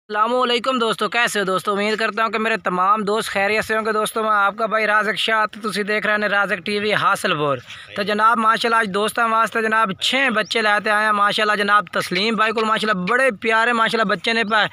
अस्सलामुअलैकुम दोस्तों, कैसे हो दोस्तों। उम्मीद करता हूँ कि मेरे तमाम दोस्त खैरियत से होंगे। दोस्तों मैं आपका भाई राज़क शाह, तुसी देख रहे हैं राज़क टीवी हासिलपुर। तो जनाब माशाल्लाह आज दोस्तों वास्ते जनाब 6 बच्चे लाते आए हैं माशाल्लाह। जनाब तस्लीम भाई को माशाल्लाह बड़े प्यारे माशाल्लाह बच्चे ने पाए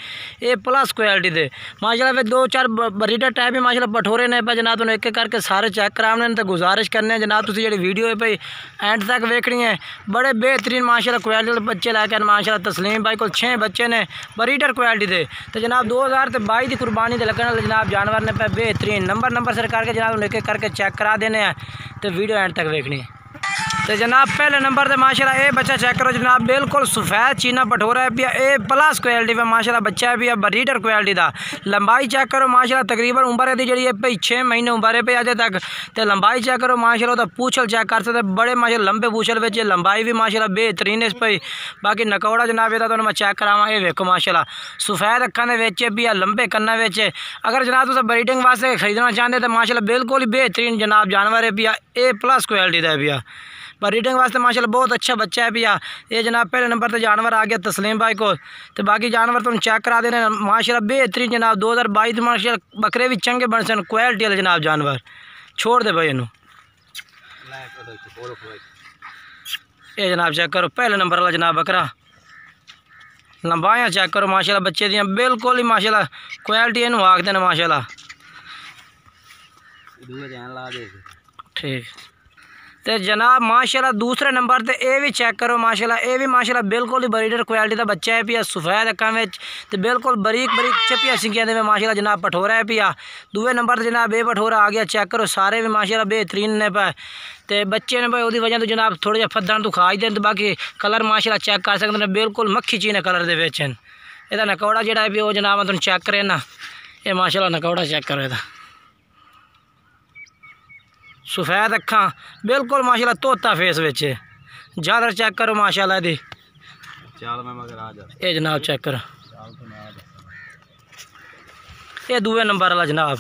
A+ क्वालिटी दे माशाल्लाह। फिर 2-4 ब्रीडर टाइप भी माशाल्लाह पठोरे ने पाए जनाब। एक एक करके सारे चेक कराने तो गुजारिश करने जनाब तुसी जी वीडियो है भाई एंड तक वेखनी है। बड़े बेहतरीन माशाल्लाह क्वालिटी बच्चे लैके माशाल्लाह तस्लीम भाई को 6 बच्चे ने ब्रीडर क्वालिटी दे। तो जनाब 2022 की कुर्बानी तो लगने जनाब जानवर ने पे बेहतरीन नंबर से करके जनाब लेके करके चेक करा देने हैं। तो वीडियो एंड तक देखनी है। तो जनाब पहले नंबर से माशाल्लाह ये बच्चा चेक करो जनाब, बिल्कुल सफ़ेद चीना पठोरा है पिया A+ क्वालिटी में माशाल्लाह बच्चा है पिया ब्रीडर क्वालिटी का। लंबाई चेक करो माशाल्लाह तकरीबन उम्र है जी भाई 6 महीने उम्र है पे अजे तक। तो लंबाई चेक करो माशाल्लाह। तो पूछल चेक कर सकते बड़े माशाल्लाह लंबे पूछल बच्चे, लंबाई भी माशाल्लाह बेहतरीन है इस पर। बाकी नकौड़ा जनाब ये तो मैं चेक करावा ये वेखो माशाल्लाह सफ़ेद अखा के बेचे पिया लंबे कन्ना बेचे। अगर जनाब तुम ब्रीडिंग वास्ते खरीदना चाहते तो माशाल्लाह बिल्कुल ही बेहतरीन जनाब जानवर है पिया A+ क्वालिटी का है पिया। ब्रीडिंग वास्ते माशाल्लाह बहुत अच्छा बच्चा है भैया। ये जनाब पहले नंबर पर जानवर आ गया तस्लीम भाई को। तो बाकी जानवर तुम चेक करा देने माशाल्लाह बेहतरीन जनाब। 2022 माशाल्लाह बकरे भी चंगे बन सन क्वालिटी वाले जनाब जानवर। छोड़ दे भाई इनू। ये जनाब चेक करो पहले नंबर वाला जनाब बकरा। लंबाइयाँ चेक करो माशाल्लाह बच्चे दियाँ बिल्कुल ही माशाल्लाह क्वालिटी इनू आखते हैं माशाल्लाह। ठीक तो जनाब माशाल्लाह दूसरे नंबर ते ये भी चेक करो माशाल्लाह। ये भी माशाल्लाह बिल्कुल ही ब्रीडर क्वालिटी का बच्चा है पिया सफ़ेद अक्का में तो बिल्कुल बरीक चपिया सिंगिया में माशाल्लाह जनाब पठोरा है पिया। दूसरे नंबर से जनाब ये पठोरा आ गया चेक करो। सारे भी माशाल्लाह बेहतरीन ने पाए। तो बच्चे ने भाई वो वजह तो जनाब थोड़ा जहा फद्दा तो खा ही दें। तो बाकी कलर माशाल्लाह चेक कर सकते हैं बिल्कुल मक्खी चीने कलर के बेच। यदा नकौड़ा जोड़ा है वो जनाब मैं तुम चेक करें ना। ये माशाल्लाह नकौड़ा चेक करो यदा सफ़ेद अखा बिल्कुल माशाल्लाह तोता फेस बेच। ज़्यादा चेक करो माशाल्लाह दी ये जनाब चेक करो। ये दूसरे नंबर वाला जनाब।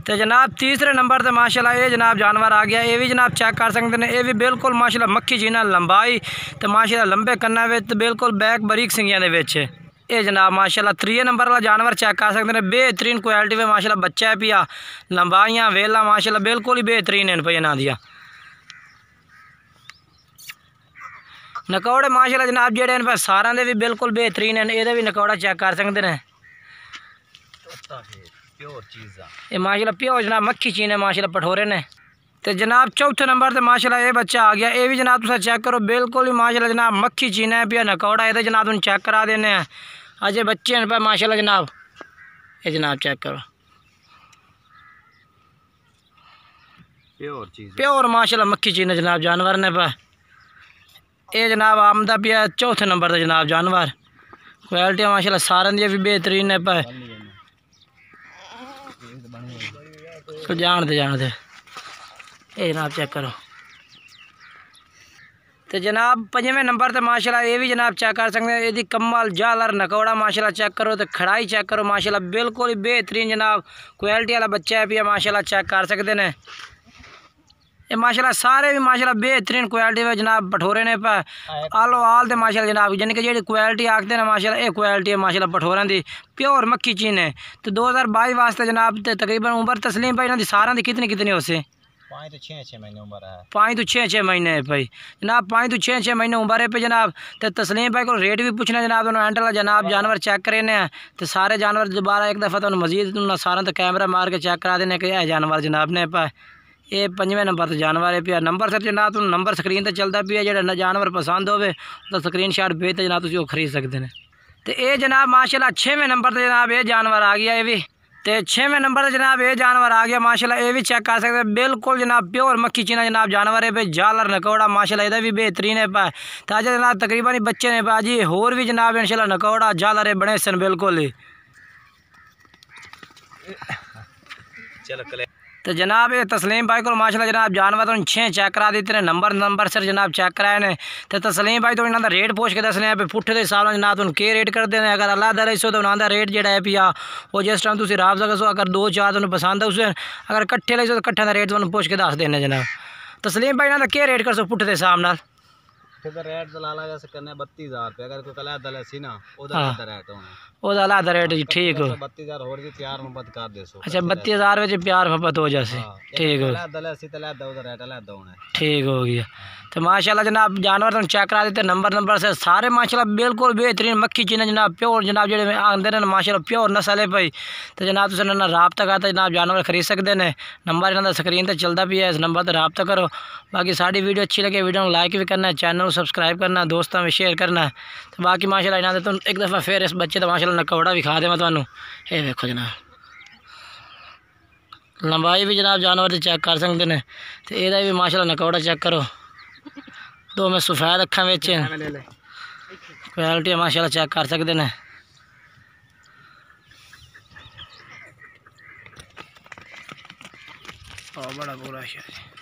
तो जनाब तीसरे नंबर से माशाल्लाह ये जनाब जानवर आ गया। ये भी जनाब चेक कर सकते हैं। ये भी बिल्कुल माशाल्लाह मक्खी चीना लंबाई तो माशाल्लाह लंबे कन्ना तो बिल्कुल बैक बरीक सिंगिया के बेच। ये जनाब माशाल्लाह 3 नंबर वाला जानवर चेक कर सकते हैं। बेहतरीन क्वालिटी में माशाल्लाह बच्चा है पिया। लंबाइयाँ वेला माशाल्लाह बिल्कुल ही बेहतरीन है भैया ना दिया। नकौड़े माशाल्लाह जनाब जेडे इन सारा दे भी बिल्कुल बेहतरीन है। ये भी नकौड़ा चेक कर सकते हैं। ये माशाल्लाह प्योर जनाब मक्खी चीन है माशाल्लाह पठोरे ने। तो जनाब चौथे नंबर से माशाल्लाह ये बच्चा आ गया। ये भी जनाब तुम चेक करो बिल्कुल ही माशाल्लाह जनाब मक्खी चीना है पिया नकौड़ा। ये जनाब तुम चेक करा देने हैं। अजय बच्चे हैं पे माशाल्लाह जनाब। ये जनाब चेक करो प्योर माशाल्लाह मक्खी चीना जनाब जानवर ने पे। ये जनाब आमदा पिया चौथे नंबर से जनाब जानवर। क्वालिटी माशाल्लाह सारन दी भी बेहतरीन है पे। जान दे ये जनाब चेक करो। तो जनाब 5वें नंबर से माशाल्लाह ये भी जनाब चेक कर सकते हैं। यदि कम्मल जालर नकौड़ा माशाल्लाह चेक करो। तो खड़ाई चेक करो माशाल्लाह बिल्कुल ही बेहतरीन जनाब क्वालिटी वाला बच्चा है पिया माशाल्लाह चेक कर सकते हैं। ये माशाल्लाह सारे भी माशाल्लाह बेहतरीन क्वालिटी में जनाब पठोरे ने पे आलो आल दे माशाल्लाह जनाब यानी कि जी क्वालिटी आखते हैं माशाल्लाह ये क्वालिटी है माशाल्लाह पठोरें की प्योर मक्खी चीन है। तो 2022 वास्ते जनाब तकरीबन उम्र तस्लीम भाई इन्होंने सारा कितनी हो से 5 तो 6 महीने उम्र है। 5 तो 6 महीने है भाई जनाब। 5 तो 6 महीने उम्र है पे जनाब। तो तस्लीम भाई को रेट भी पूछना जनाब एंड वाला जनाब जानवर चेक करेने हैं। तो सारे जानवर दोबारा एक दफ़ा तो मजीद सारा तो कैमरा मार के चेक करा देने के जानवर जनाब ने पे। ये 5वें नंबर तो जानवर है पिया। नंबर सर जनाब तुम नंबर स्क्रीन तो चलता पिया जो जानवर पसंद हो तो स्क्रीन शॉट भेज जनाब तुम खरीद सकते हैं। तो ये जनाब माशाल्लाह 6वें नंबर से जनाब ये जानवर आ गया। ये भी तो 6वें नंबर से जनाब ये जानवर आ गया माशाल्लाह। ये भी चेक कर सकते हैं बिल्कुल जनाब प्योर मक्खी चीना जनाब जानवर है पे। जालर नकौड़ा माशाल्लाह ये भी बेहतरीन है पा। तो अज जनाब तकरीबन ही बच्चे ने पा जी होर भी जनाब इंशाल्लाह नकौड़ा जालर बने सन बिल्कुल ही। तो जनाब ये तस्लीम भाई को माशाल्लाह जनाब जानवर तो 6 चेक करा देते हैं। नंबर सर जनाब चेक कराए ने। तो तस्लीम भाई तो इन्होंने रेट पूछ के दसने पे पुट्ठे के हिसाब से जनाब तुम के रेट करते हैं। अगर अल्लाह दे सो तो उन्होंने रेट जोड़ा है पिया वो जिस टाइम तुम राबता करो। अगर 2-4 तुम पसंद है उस अगर कट्ठे ले सो तो कट्ठे का रेट तुम पूछ के दस देने जनाब। तस्लीम भाई इन्होंने के रेट कर सो पुट्ठे के हिसाब न फिर रेट तो लाला जैसे करने 32,000 रुपये अगर कोई कला दल सी ना उधर रेट होना ਉਹਦਾ ਅਲੱਗ ਰੇਟ ਜੀ ठीक हो 32,000 ਹੋਰ ਵੀ ਪਿਆਰ ਮੁਹੱਬਤ ਕਰ ਦੇਸੋ अच्छा 32,000 ਵਿੱਚ ਪਿਆਰ ਮੁਹੱਬਤ ਹੋ ਜਾਸੇ ठीक हो कला दल सी तला दा उधर रेट ला होना ठीक हो गया तो माशाल्लाह जनाब जानवर तुम चेक करा देते नंबर से सारे माशाल्लाह बिल्कुल बेहतरीन मक्खी चीने जनाब प्योर जनाब जेडे आंदे ने माशाल्लाह प्योर नस्ल है भाई तो जनाब तुम इन्हां राबता करते जनाब जानवर खरीद सकते हैं नंबर इन्हां दा स्क्रीन ते चलता भी है इस नंबर ते राबता करो बाकी साड़ी वीडियो अच्छी लगे वीडियो लाइक भी करना है चैनल सब्सक्राइब करना दोस्तों में शेयर करना है तो बाकी माशाल्लाह इन्हां दे तुम एक दफ़ा फिर इस बच्चे का माशाल्लाह नकौड़ा भी खा दे मैं तुहानू ये देखो जनाब लंबाई भी जनाब जानवर से चेक कर सकते हैं तो यदा भी माशाल्लाह नकौड़ा चेक करो दो में सफ़ेद अखा बिच क्वालिटी माशाल्लाह चेक कर सकते हैं बड़ा बुरा शहर